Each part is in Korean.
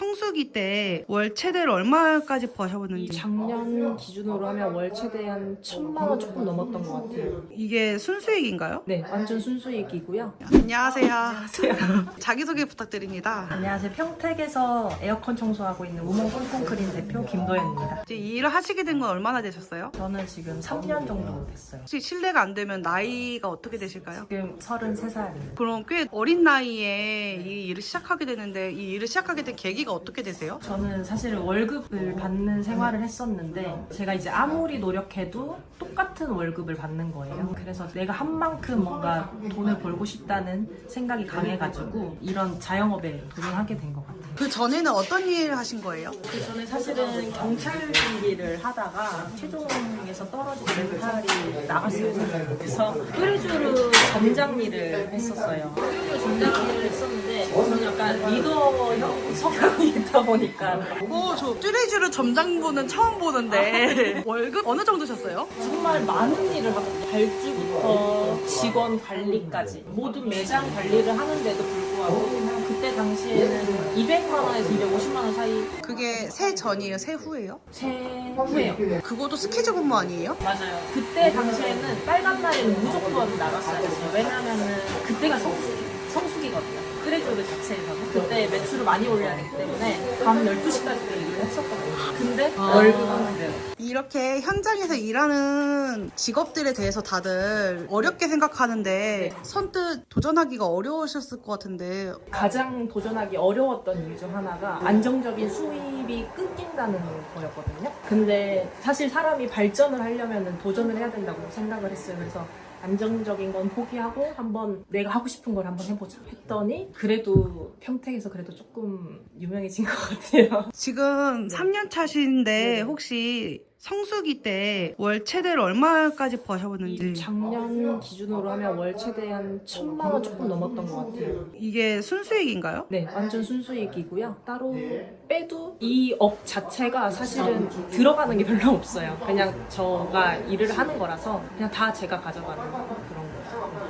성수기 때 월 최대를 얼마까지 버셔봤는지. 작년 기준으로 하면 월 최대 한 1,000만 원 조금 넘었던 것 같아요. 이게 순수익인가요? 네, 완전 순수익이고요. 안녕하세요. 자기소개 부탁드립니다. 안녕하세요. 평택에서 에어컨 청소하고 있는 우먼 꽁꽁크린 대표 김도현입니다. 이제 이 일을 하시게 된 건 얼마나 되셨어요? 저는 지금 3년 정도 됐어요. 혹시 실례가 안 되면 나이가 어떻게 되실까요? 지금 33살입니다. 그럼 꽤 어린 나이에 이 일을 시작하게 되는데 이 일을 시작하게 된 계기가 어떻게 되세요? 저는 사실은 월급을 받는 생활을 했었는데 제가 이제 아무리 노력해도 똑같은 월급을 받는 거예요. 그래서 내가 한 만큼 뭔가 돈을 벌고 싶다는 생각이 강해가지고 이런 자영업에 도전하게 된 것 같아요. 그 전에는 어떤 일을 하신 거예요? 그 전에 사실은 경찰 준비를 하다가 최종에서 떨어지고 멘탈이 나갔어요. 사실. 그래서 뚜레쥬르 점장 일을 했었어요. 뚜레쥬르 점장 일을 했었는데 저는 약간 리더형 성향이 있다 보니까 저 뚜레쥬르 점장분은 처음 보는데 월급 어느 정도 셨어요? 정말 많은 일을 하거든요. 발주부터 직원 관리까지 모든 매장 관리를 하는데도 불구하고 그때 당시에는 200만 원에서 250만 원 사이. 그게 새 전이에요? 새 후예요? 세후예요. 그것도 스케줄 근무 아니에요? 맞아요. 그때 당시에는 빨간 날에는 무조건 나갔어야 됐어요. 왜냐면은 그때가 성수기거든요. 뚜레쥬르 자체에서는. 그때 매출을 많이 올려야 되기 때문에 밤 12시까지 일을 했었거든요. 근데 월급은 그래요. 이렇게 현장에서 일하는 직업들에 대해서 다들 어렵게 생각하는데 선뜻 도전하기가 어려우셨을 것 같은데 가장 도전하기 어려웠던 이유 중 하나가 안정적인 수입이 끊긴다는 거였거든요. 근데 사실 사람이 발전을 하려면 도전을 해야 된다고 생각을 했어요. 그래서 안정적인 건 포기하고 한번 내가 하고 싶은 걸 한번 해보자 했더니 그래도 평택에서 그래도 조금 유명해진 것 같아요. 지금 3년 차신데 네네. 혹시 성수기 때 월 최대를 얼마까지 버셔봤는지. 작년 기준으로 하면 월 최대 한 1,000만 원 조금 넘었던 것 같아요. 이게 순수익인가요? 네, 완전 순수익이고요. 따로 빼도 이 업 자체가 사실은 들어가는 게 별로 없어요. 그냥 저가 일을 하는 거라서 그냥 다 제가 가져가는 그런 거예요.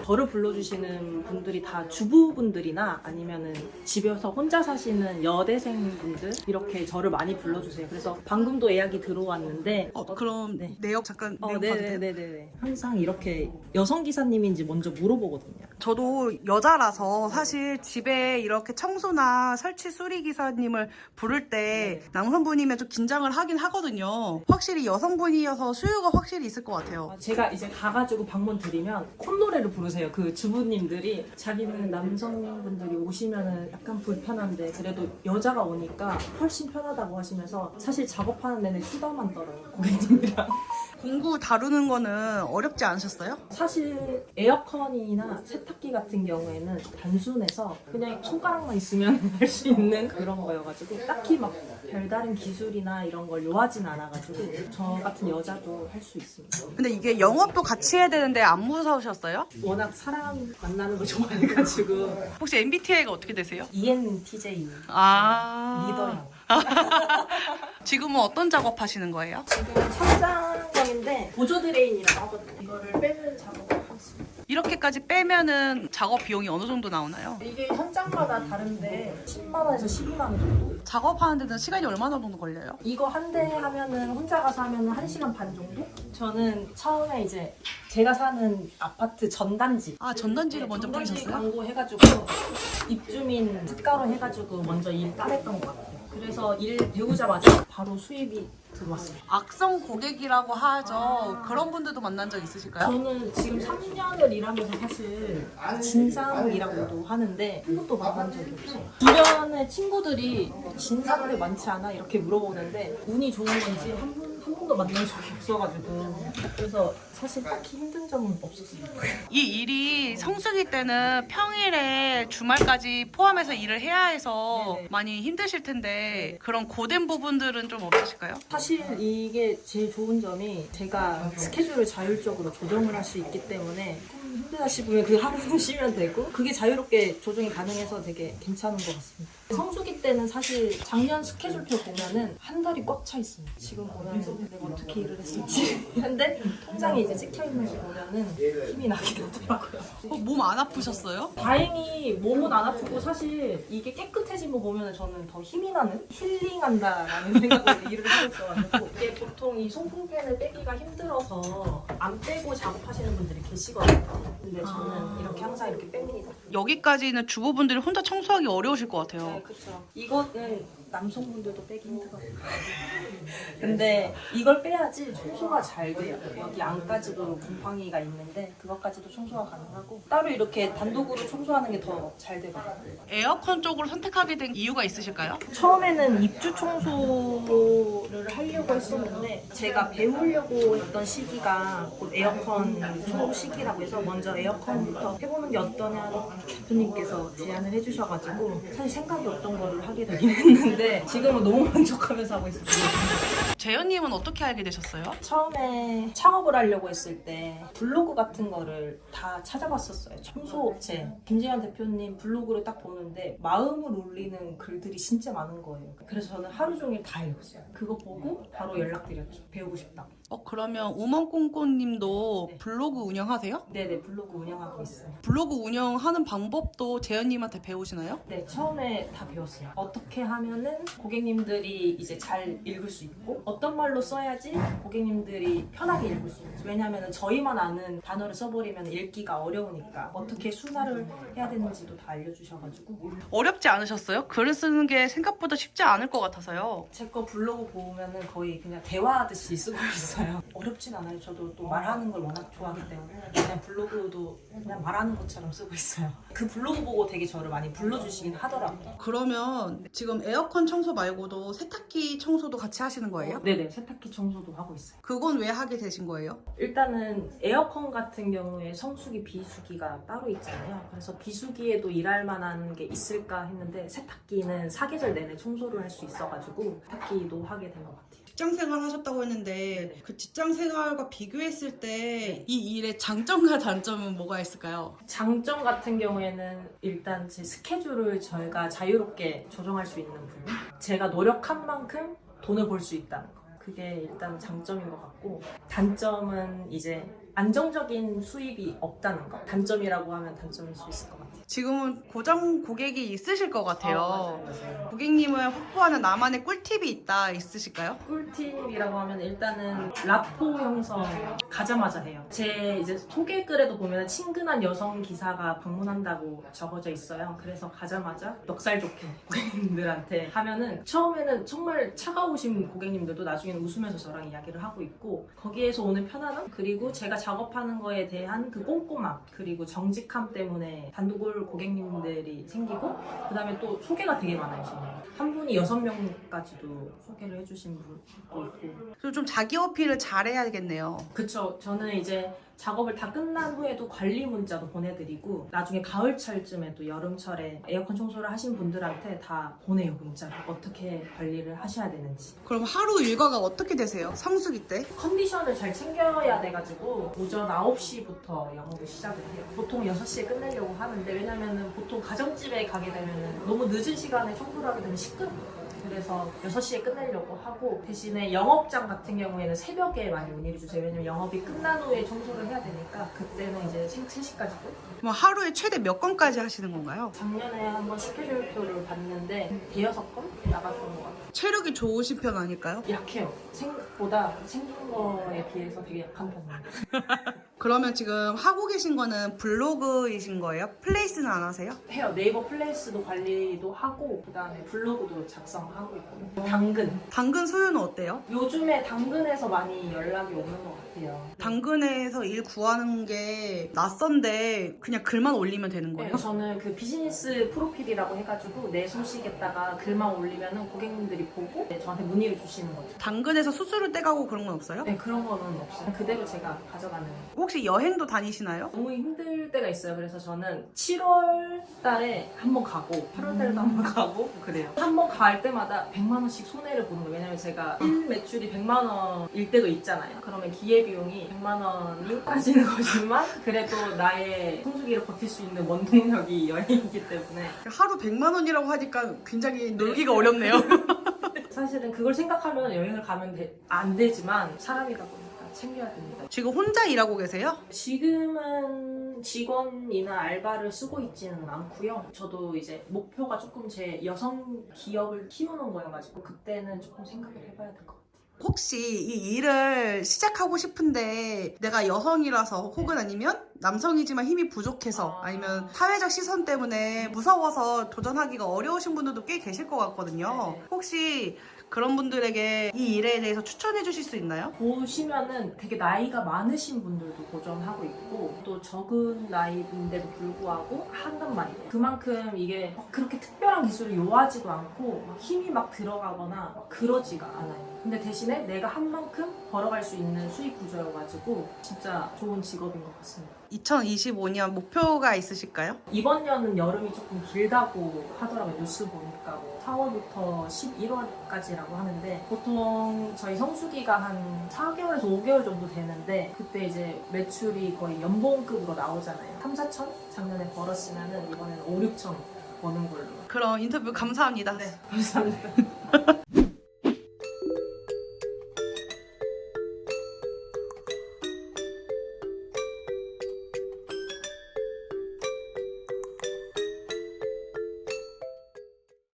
저를 불러주시는 분들이 다 주부분들이나 아니면은 집에서 혼자 사시는 여대생분들 이렇게 저를 많이 불러주세요. 그래서 방금도 예약이 들어왔는데 그럼 네. 내역 잠깐 내용 봐도 돼요? 네네네네. 항상 이렇게 여성 기사님인지 먼저 물어보거든요. 저도 여자라서 사실 집에 이렇게 청소나 설치 수리 기사님을 부를 때 남성분이면 좀 긴장을 하긴 하거든요. 확실히 여성분이어서 수요가 확실히 있을 것 같아요. 제가 이제 가가지고 방문 드리면 콧노래를 부르세요. 그 주부님들이 자기는 남성분들이 오시면은 약간 불편한데 그래도 여자가 오니까 훨씬 편하다고 하시면서 사실 작업하는 내내 수다만 떨어요. 고객님이랑. 공구 다루는 거는 어렵지 않으셨어요? 사실 에어컨이나 세탁기 같은 경우에는 단순해서 그냥 손가락만 있으면 할 수 있는 그런 거여가지고 딱히 막 별다른 기술이나 이런 걸 요하진 않아가지고 저 같은 여자도 할 수 있습니다. 근데 이게 영업도 같이 해야 되는데 안 무서우셨어요? 워낙 사람 만나는 거 좋아해가지고 혹시 MBTI가 어떻게 되세요? ENTJ 아 리더요. 지금은 어떤 작업 하시는 거예요? 지금 천장형인데 보조 드레인이라고 하거든요. 이거를 빼는 작업을 하고 있습니다. 이렇게까지 빼면은 작업 비용이 어느 정도 나오나요? 이게 현장마다 다른데 10만 원에서 12만 원 정도? 작업하는 데는 시간이 얼마나 정도 걸려요? 이거 한 대 하면은 혼자 가서 하면은 1시간 반 정도? 저는 처음에 이제 제가 사는 아파트 전단지 전단지를 먼저 전단지 뿌리셨어요? 광고 해가지고 입주민 특가로 해가지고 먼저 일 따냈던 것 같아요. 그래서 일 배우자마자 바로 수입이 들어왔어요. 악성 고객이라고 하죠. 그런 분들도 만난 적 있으실까요? 저는 지금 3년을 일하면서 사실 진상이라고도 하는데 한 번도 만난 적이 없어요. 주변에 친구들이 진상들 많지 않아? 이렇게 물어보는데 운이 좋은 건지 한 번도 만난 적이 없어가지고 그래서 사실 딱히 힘든 점은 없었어요. 이 일이 성수기 때는 평일에 주말까지 포함해서 일을 해야 해서 네네. 많이 힘드실 텐데 그런 고된 부분들은 좀 없으실까요? 사실 이게 제일 좋은 점이 제가 스케줄을 자율적으로 조정을 할 수 있기 때문에 힘들다 싶으면 그 하루는 쉬면 되고 그게 자유롭게 조정이 가능해서 되게 괜찮은 것 같습니다. 성수기 때는 사실 작년 스케줄표 보면은 한 달이 꽉 차 있어요. 지금 보면 내가 어떻게 일을 했을지. 근데 통장에 이제 찍혀 있는 거 보면은 힘이 나게 되더라고요. 몸 안 아프셨어요? 다행히 몸은 안 아프고 사실 이게 깨끗해진 거 보면 저는 더 힘이 나는? 힐링한다라는 생각으로 일을 하고 있어가지고 이게 보통 이 송풍팬을 빼기가 힘들어서 안 빼고 작업하시는 분들이 계시거든요. 근데 저는 이렇게 항상 이렇게 뺍니다. 여기까지는 주부분들이 혼자 청소하기 어려우실 것 같아요. 네, 그렇죠. 이거는 남성분들도 빼기 힘들어요. 근데 이걸 빼야지 청소가 잘 돼요. 여기 안까지도 곰팡이가 있는데 그것까지도 청소가 가능하고 따로 이렇게 단독으로 청소하는 게 더 잘 되거든요. 에어컨 쪽으로 선택하게 된 이유가 있으실까요? 처음에는 입주 청소를 하려고 했었는데 제가 배우려고 했던 시기가 곧 에어컨 청소 시기라고 해서 먼저 에어컨부터 해보는 게 어떠냐고 대표님께서 제안을 해주셔가지고 사실 생각이 없던 거를 하게 되긴 했는데 지금은 너무 만족하면서 하고 있습니다. 재현님은 어떻게 알게 되셨어요? 처음에 창업을 하려고 했을 때 블로그 같은 거를 다 찾아봤었어요. 청소업체. 김재현 대표님 블로그를 딱 보는데 마음을 울리는 글들이 진짜 많은 거예요. 그래서 저는 하루 종일 다 읽었어요. 그거 보고 바로 연락드렸죠. 배우고 싶다. 그러면 우먼꽁꽁님도 네. 블로그 운영하세요? 네네, 블로그 운영하고 있어요. 블로그 운영하는 방법도 재현님한테 배우시나요? 네, 처음에 다 배웠어요. 어떻게 하면은 고객님들이 이제 잘 읽을 수 있고 어떤 말로 써야지 고객님들이 편하게 읽을 수 있지. 왜냐하면 저희만 아는 단어를 써버리면 읽기가 어려우니까 어떻게 순화를 해야 되는지도 다 알려주셔가지고 어렵지 않으셨어요? 글을 쓰는 게 생각보다 쉽지 않을 것 같아서요. 제 거 블로그 보면은 거의 그냥 대화하듯이 쓰고 있어요. 어렵진 않아요. 저도 또 말하는 걸 워낙 좋아하기 때문에 그냥 블로그도 그냥 말하는 것처럼 쓰고 있어요. 그 블로그 보고 되게 저를 많이 불러주시긴 하더라고요. 그러면 지금 에어컨 청소 말고도 세탁기 청소도 같이 하시는 거예요? 네네, 세탁기 청소도 하고 있어요. 그건 왜 하게 되신 거예요? 일단은 에어컨 같은 경우에 성수기, 비수기가 따로 있잖아요. 그래서 비수기에도 일할 만한 게 있을까 했는데 세탁기는 사계절 내내 청소를 할 수 있어가지고 세탁기도 하게 된 것 같아요. 직장생활 하셨다고 했는데 그 직장생활과 비교했을 때 이 일의 장점과 단점은 뭐가 있을까요? 장점 같은 경우에는 일단 제 스케줄을 저희가 자유롭게 조정할 수 있는 부분, 제가 노력한 만큼 돈을 벌 수 있다는 거, 그게 일단 장점인 것 같고, 단점은 이제 안정적인 수입이 없다는 거. 단점이라고 하면 단점일 수 있을 것 같아요. 지금은 고정 고객이 있으실 것 같아요. 맞아요. 고객님을 확보하는 나만의 꿀팁이 있으실까요? 꿀팁이라고 하면 일단은 라포 형성 가자마자 해요. 제 이제 소개글에도 보면 친근한 여성 기사가 방문한다고 적어져 있어요. 그래서 가자마자 넉살 좋게 고객님들한테 하면은 처음에는 정말 차가우신 고객님들도 나중에는 웃으면서 저랑 이야기를 하고 있고, 거기에서 오는 편안함, 그리고 제가 작업하는 거에 대한 그 꼼꼼함, 그리고 정직함 때문에 단독을 고객님들이 생기고, 그 다음에 또 소개가 되게 많아요. 저는 한 분이 6명까지도 소개를 해주신 분도 있고. 그리고 좀 자기 어필을 잘해야겠네요. 그쵸. 저는 이제 작업을 다 끝난 후에도 관리 문자도 보내드리고, 나중에 가을철쯤에 또 여름철에 에어컨 청소를 하신 분들한테 다 보내요, 문자를. 어떻게 관리를 하셔야 되는지. 그럼 하루 일과가 어떻게 되세요? 성수기 때? 컨디션을 잘 챙겨야 돼가지고 오전 9시부터 영업을 시작을 해요. 보통 6시에 끝내려고 하는데, 왜냐면은 보통 가정집에 가게 되면은 너무 늦은 시간에 청소를 하게 되면 시끄러워요. 그래서 6시에 끝내려고 하고, 대신에 영업장 같은 경우에는 새벽에 많이 문의를 주세요. 왜냐면 영업이 끝난 후에 청소를 해야 되니까 그때는 이제 3시까지도. 그럼 하루에 최대 몇 건까지 하시는 건가요? 작년에 한번 스케줄표를 봤는데 대여섯 건 나갔던 것 같아요. 체력이 좋으신 편 아닐까요? 약해요. 생각보다 생긴 거에 비해서 되게 약한 편이에요. 그러면 지금 하고 계신 거는 블로그이신 거예요? 플레이스는 안 하세요? 해요. 네이버 플레이스도 관리도 하고, 그 다음에 블로그도 작성하고 있고. 당근. 당근 수요는 어때요? 요즘에 당근에서 많이 연락이 오는 것 같아요. 당근에서 일 구하는 게 낯선데 그냥 글만 올리면 되는 거예요? 네, 저는 그 비즈니스 프로필이라고 해가지고 내 소식에다가 글만 올리면은 고객님들이 보고 저한테 문의를 주시는 거죠. 당근에서 수수료 떼가고 그런 건 없어요? 네, 그런 거는 없어요. 그대로 제가 가져가는. 혹시 혹시 여행도 다니시나요? 너무 힘들 때가 있어요. 그래서 저는 7월 달에 한 번 가고 8월 달에도 한 번 가고 그래요. 한 번 갈 때마다 100만 원씩 손해를 보는 거예요. 왜냐면 제가 1 매출이 100만 원일 때도 있잖아요. 그러면 기회비용이 100만 원이 빠지는 거지만 그래도 나의 성수기를 버틸 수 있는 원동력이 여행이기 때문에 하루 100만 원이라고 하니까 굉장히 놀기가 어렵네요. 사실은 그걸 생각하면 여행을 가면 안 되지만 사람이다 보니까 챙겨야 됩니다. 지금 혼자 일하고 계세요? 지금은 직원이나 알바를 쓰고 있지는 않고요. 저도 이제 목표가 조금 제 여성 기업을 키우는 거여가지고 그때는 조금 생각을 해봐야 될 것 같아요. 혹시 이 일을 시작하고 싶은데 내가 여성이라서 혹은 아니면 남성이지만 힘이 부족해서 아니면 사회적 시선 때문에 무서워서 도전하기가 어려우신 분들도 꽤 계실 것 같거든요. 네. 혹시 그런 분들에게 이 일에 대해서 추천해 주실 수 있나요? 보시면은 되게 나이가 많으신 분들도 도전하고 있고 또 적은 나이인데도 불구하고 한단 말이에요. 그만큼 이게 막 그렇게 특별한 기술을 요하지도 않고 막 힘이 막 들어가거나 막 그러지가 않아요. 근데 대신에 내가 한 만큼 벌어갈 수 있는 수익 구조여가지고 진짜 좋은 직업인 것 같습니다. 2025년 목표가 있으실까요? 이번 년은 여름이 조금 길다고 하더라고요. 뉴스 보니까 뭐 4월부터 11월까지라고 하는데 보통 저희 성수기가 한 4개월에서 5개월 정도 되는데 그때 이제 매출이 거의 연봉급으로 나오잖아요. 3, 4천 작년에 벌었으면은 이번에는 5, 6천 버는 걸로. 그럼 인터뷰 감사합니다. 감사합니다.